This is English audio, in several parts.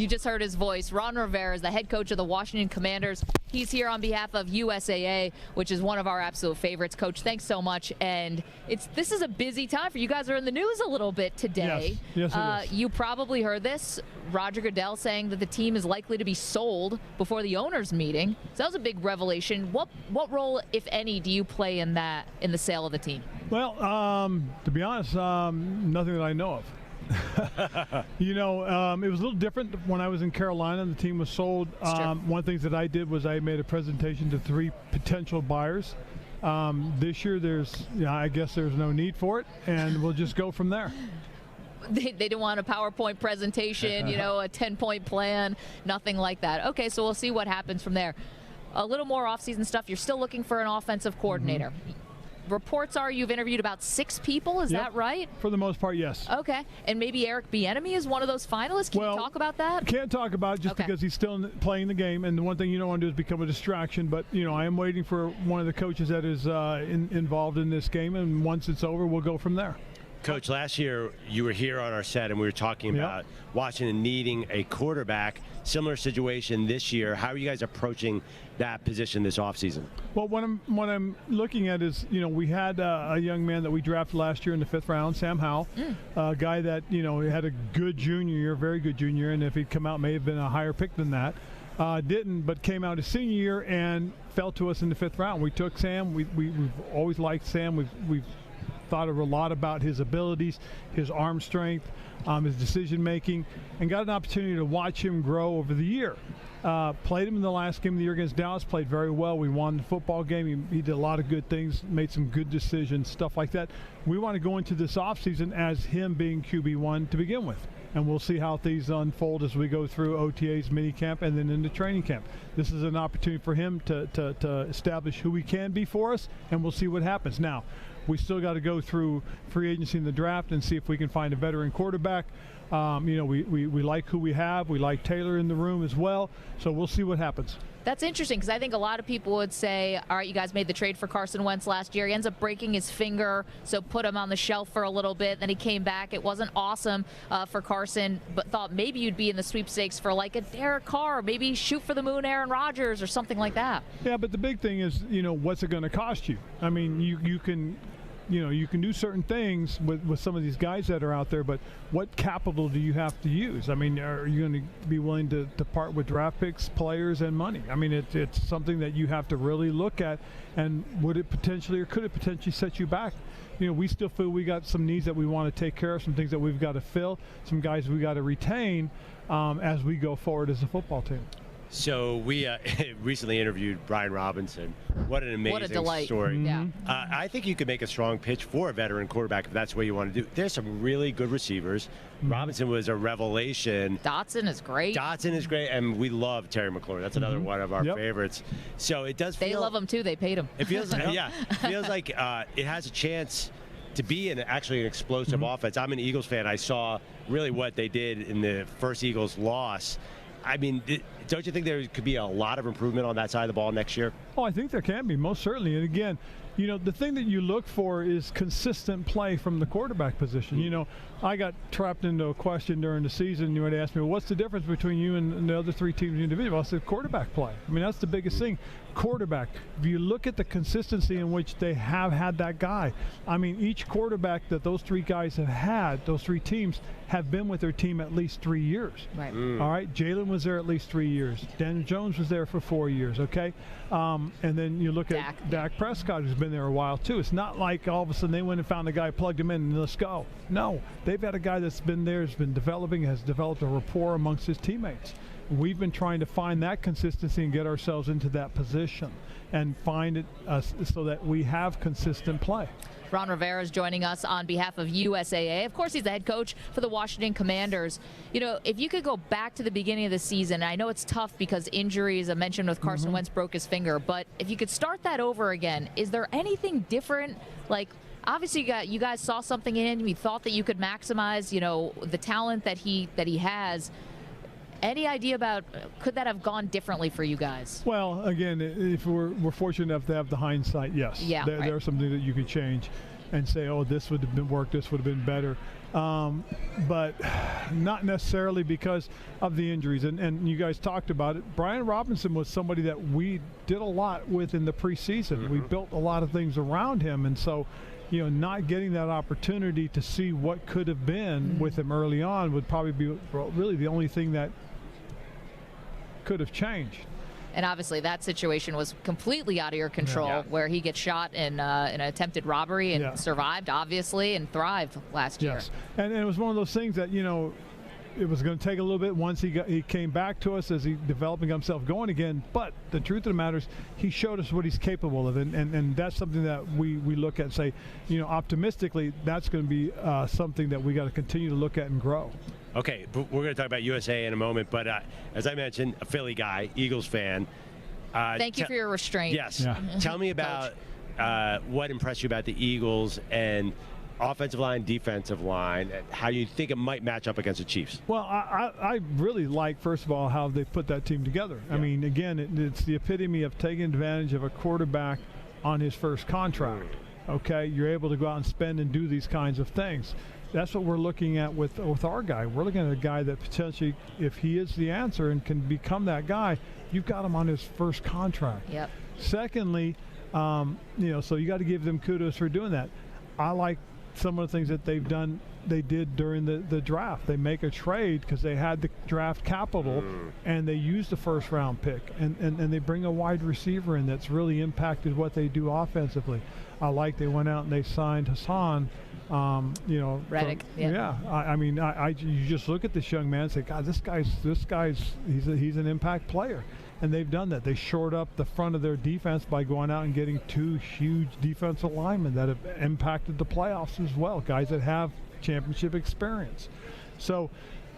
You just heard his voice. Ron Rivera is the head coach of the Washington Commanders. He's here on behalf of USAA, which is one of our absolute favorites. Coach, thanks so much. And this is a busy time for you guys. Are in the news a little bit today. Yes, it is. You probably heard this. Roger Goodell saying that the team is likely to be sold before the owners' meeting. So that was a big revelation. What role, if any, do you play in the sale of the team? Well, to be honest, nothing that I know of. It was a little different when I was in Carolina and the team was sold. One of the things that I did was I made a presentation to 3 potential buyers. This year, I guess there's no need for it, and we'll just go from there. They didn't want a PowerPoint presentation, a 10-point plan, nothing like that. Okay, so we'll see what happens from there. A little more offseason stuff. You're still looking for an offensive coordinator. Reports are you've interviewed about 6 people. Is that right? For the most part, yes. Okay. And maybe Eric Bieniemy is one of those finalists. Can you talk about that? Can't talk about it just because he's still playing the game. And the one thing you don't want to do is become a distraction. But, I am waiting for one of the coaches that is involved in this game. And once it's over, we'll go from there. Coach, last year you were here on our set and we were talking about Washington needing a quarterback. Similar situation this year. How are you guys approaching that position this offseason? Well, what I'm looking at is, we had a young man that we drafted last year in the 5th round, Sam Howell, a guy that, had a good junior year, very good junior year, and if he'd come out, may have been a higher pick than that. Didn't, but came out his senior year and fell to us in the 5th round. We took Sam. We've always liked Sam. We've thought a lot about his abilities, his arm strength, his decision making, and got an opportunity to watch him grow over the year. Played him in the last game of the year against Dallas, played very well. We won the football game. He did a lot of good things, made some good decisions, stuff like that. We want to go into this offseason as him being QB1 to begin with. And we'll see how things unfold as we go through OTAs, minicamp, and then into training camp. This is an opportunity for him to establish who he can be for us, and we'll see what happens. Now, we still got to go through free agency in the draft and see if we can find a veteran quarterback. We like who we have. We like Taylor in the room as well. So we'll see what happens. That's interesting because I think a lot of people would say, all right, you guys made the trade for Carson Wentz last year. He ends up breaking his finger, so put him on the shelf for a little bit. Then he came back. It wasn't awesome for Carson, but thought maybe you'd be in the sweepstakes for like a Derek Carr, maybe shoot for the moon Aaron Rodgers or something like that. Yeah, but the big thing is, what's it going to cost you? I mean, you can do certain things with some of these guys that are out there, but what capital do you have to use? I mean, are you going to be willing to part with draft picks, players, and money? I mean, it's something that you have to really look at, and could it potentially set you back? We still feel we got some needs that we want to take care of, some things that we've got to fill, some guys we got to retain as we go forward as a football team. So we recently interviewed Brian Robinson. What an amazing story. Yeah. I think you could make a strong pitch for a veteran quarterback if that's what you want to do. There's some really good receivers. Robinson was a revelation. Dotson is great. And we love Terry McLaurin. That's another one of our favorites. So it does feel... They love him too. They paid him. It feels like, it feels like it has a chance to be actually an explosive offense. I'm an Eagles fan. I saw really what they did in the first Eagles loss. I mean, don't you think there could be a lot of improvement on that side of the ball next year? Oh, I think there can be, most certainly. And again, the thing that you look for is consistent play from the quarterback position. I got trapped into a question during the season. You would ask me, well, what's the difference between you and the other 3 teams individually? I said quarterback play. I mean, that's the biggest thing. Quarterback. If you look at the consistency in which they have had that guy, I mean, each quarterback that those 3 guys have had, those 3 teams, have been with their team at least 3 years. Right. All right. Jalen was there at least 3 years. Daniel Jones was there for 4 years. Okay. And then you look at Dak Prescott, who's been there a while too. It's not like all of a sudden they went and found a guy, plugged him in, and let's go. No, they've had a guy that's been there, has been developing, has developed a rapport amongst his teammates. We've been trying to find that consistency and get ourselves into that position and find it so that we have consistent play. Ron Rivera is joining us on behalf of USAA. Of course, he's the head coach for the Washington Commanders. If you could go back to the beginning of the season, I know it's tough because injuries, I mentioned with Carson Wentz broke his finger, but if you could start that over again, is there anything different? Like, obviously, you guys saw something in him. You thought that you could maximize, the talent that he has. Any idea about could that have gone differently for you guys? Well, again, if we're fortunate enough to have the hindsight, yes. Yeah, There are some things that you could change. and say, oh, this would have been worked, this would have been better. But not necessarily because of the injuries. And you guys talked about it. Brian Robinson was somebody that we did a lot with in the preseason. We built a lot of things around him. And so, not getting that opportunity to see what could have been with him early on would probably be really the only thing that could have changed. And obviously that situation was completely out of your control, where he gets shot in an attempted robbery and survived, obviously, and thrived last year. Yes, and it was one of those things that, it was going to take a little bit once he came back to us as he developing himself going again. But the truth of the matter is he showed us what he's capable of, and that's something that we look at and say, optimistically, that's going to be something that we got to continue to look at and grow. Okay, we're going to talk about USA in a moment, but as I mentioned, a Philly guy, Eagles fan. Thank you for your restraint. Yes. Yeah. Tell me about what impressed you about the Eagles and offensive line, defensive line, and how you think it might match up against the Chiefs. Well, I really like, first of all, how they put that team together. I mean, again, it's the epitome of taking advantage of a quarterback on his first contract. Okay, you're able to go out and spend and do these kinds of things. That's what we're looking at with our guy. We're looking at a guy that potentially, if he is the answer and can become that guy, you've got him on his first contract. Yep. Secondly, so you got to give them kudos for doing that. I like some of the things that they did during the draft. They make a trade because they had the draft capital, and they used the first round pick, and they bring a wide receiver in that's really impacted what they do offensively. I like they went out and they signed Hassan. Reddick. You just look at this young man and say, God, this guy's he's an impact player. And they've done that. They shored up the front of their defense by going out and getting two huge defensive linemen that have impacted the playoffs as well, guys that have championship experience. So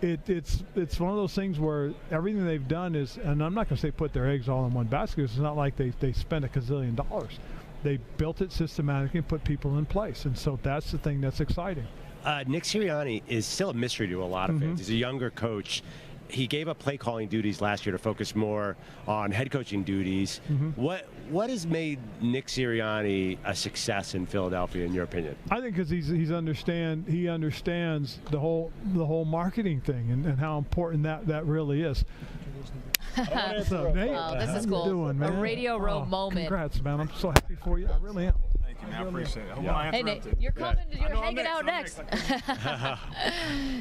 it's one of those things where everything they've done is, and I'm not going to say put their eggs all in one basket. It's not like they spent $1 gazillion. They built it systematically and put people in place. And so that's the thing that's exciting. Nick Sirianni is still a mystery to a lot of fans. He's a younger coach. He gave up play calling duties last year to focus more on head coaching duties. What has made Nick Sirianni a success in Philadelphia, in your opinion? I think because he understands the whole marketing thing and how important that really is. What's up, Nate? Oh, this is cool. Doing, man? A Radio Row moment. Congrats, man. I'm so happy for you. I really am. Thank you, man. I appreciate it. Hey, Nate, you're coming. You're hanging out next. That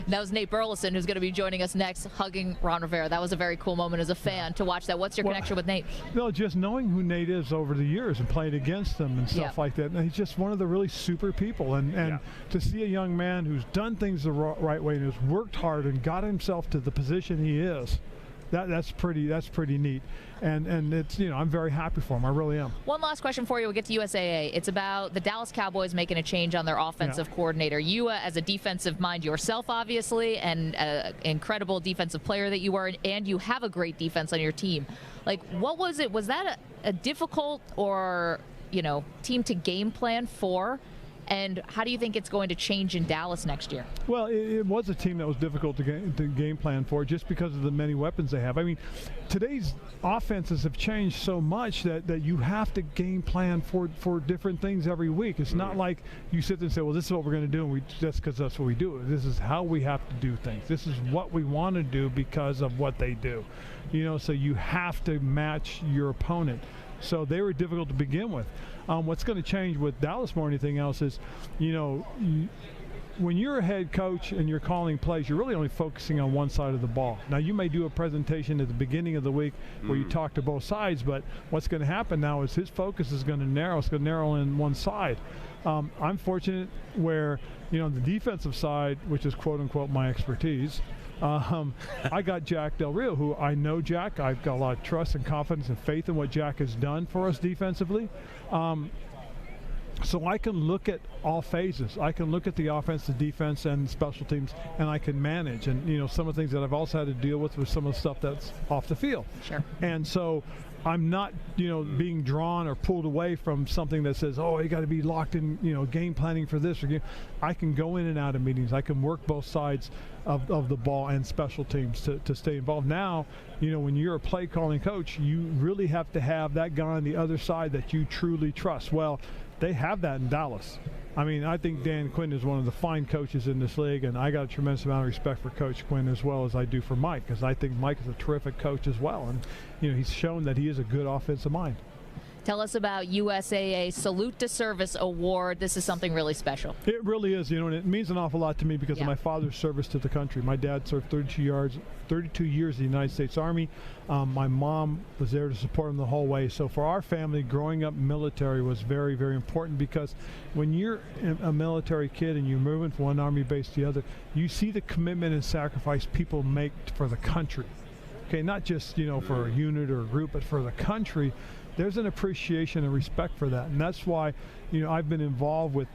was Nate Burleson, who's going to be joining us next, hugging Ron Rivera. That was a very cool moment as a fan to watch that. What's your connection with Nate? No, just knowing who Nate is over the years and playing against him and stuff like that. And he's just one of the really super people. And to see a young man who's done things the right way and who's worked hard and got himself to the position he is, that's pretty neat, and it's I'm very happy for him. I really am. One last question for you. We'll get to USAA. It's about the Dallas Cowboys making a change on their offensive coordinator. You, as a defensive mind yourself, obviously, and an incredible defensive player that you are, and you have a great defense on your team. Like, what was it? Was that a difficult or team to game plan for? And how do you think it's going to change in Dallas next year? Well, it was a team that was difficult to game plan for just because of the many weapons they have. I mean, today's offenses have changed so much that you have to game plan for different things every week. It's not like you sit there and say, well, this is what we're going to do, and just because that's what we do. This is how we have to do things. This is what we want to do because of what they do. So you have to match your opponent. So they were difficult to begin with. What's going to change with Dallas more than anything else is, when you're a head coach and you're calling plays, you're really only focusing on one side of the ball. Now, you may do a presentation at the beginning of the week where you talk to both sides, but what's going to happen now is his focus is going to narrow. It's going to narrow in one side. I'm fortunate where, the defensive side, which is quote-unquote my expertise, I got Jack Del Rio, who I know Jack. I've got a lot of trust and confidence and faith in what Jack has done for us defensively. So I can look at all phases. I can look at the offense, the defense, and special teams, and I can manage. And, some of the things that I've also had to deal with some of the stuff that's off the field. Sure. And so I'm not, being drawn or pulled away from something that says, oh, you got to be locked in, game planning for this. I can go in and out of meetings. I can work both sides of the ball and special teams to stay involved. Now, when you're a play calling coach, you really have to have that guy on the other side that you truly trust. Well, they have that in Dallas. I mean, I think Dan Quinn is one of the fine coaches in this league, and I got a tremendous amount of respect for Coach Quinn as well as I do for Mike, because I think Mike is a terrific coach as well. And, he's shown that he is a good offensive mind. Tell us about USAA Salute to Service Award. This is something really special. It really is, and it means an awful lot to me because of my father's service to the country. My dad served 32 years in the United States Army. My mom was there to support him the whole way. So for our family, growing up military was very, very important, because when you're a military kid and you're moving from one Army base to the other, you see the commitment and sacrifice people make for the country. Okay, not just, for a unit or a group, but for the country. There's an appreciation and respect for that, and that's why I've been involved with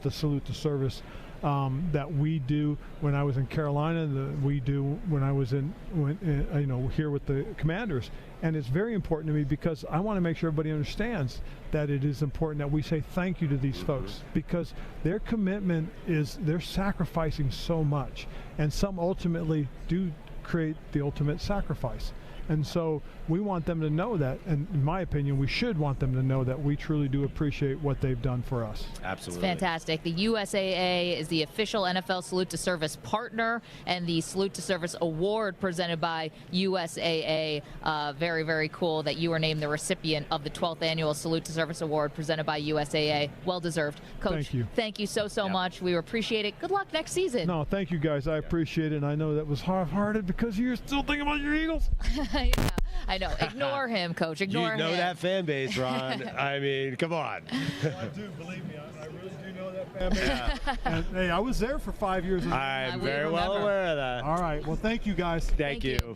the Salute to Service that we do when I was in Carolina, and we do when I was here with the Commanders. And it's very important to me because I want to make sure everybody understands that it is important that we say thank you to these folks, because their commitment is they're sacrificing so much, and some ultimately do create the ultimate sacrifice. And so we want them to know that, and in my opinion, we should want them to know that we truly do appreciate what they've done for us. Absolutely. It's fantastic. The USAA is the official NFL Salute to Service partner, and the Salute to Service Award presented by USAA. Very, very cool that you were named the recipient of the 12th Annual Salute to Service Award presented by USAA. Well-deserved. Coach, thank you so much. We appreciate it. Good luck next season. No, thank you, guys. I appreciate it, and I know that was half-hearted because you're still thinking about your Eagles. Yeah, I know. Ignore him, Coach. Ignore him. You know that fan base, Ron. I mean, come on. Well, I do. Believe me, I really do know that fan base. Yeah. And, hey, I was there for 5 years. I'm very well aware of that. All right. Well, thank you, guys. Thank you.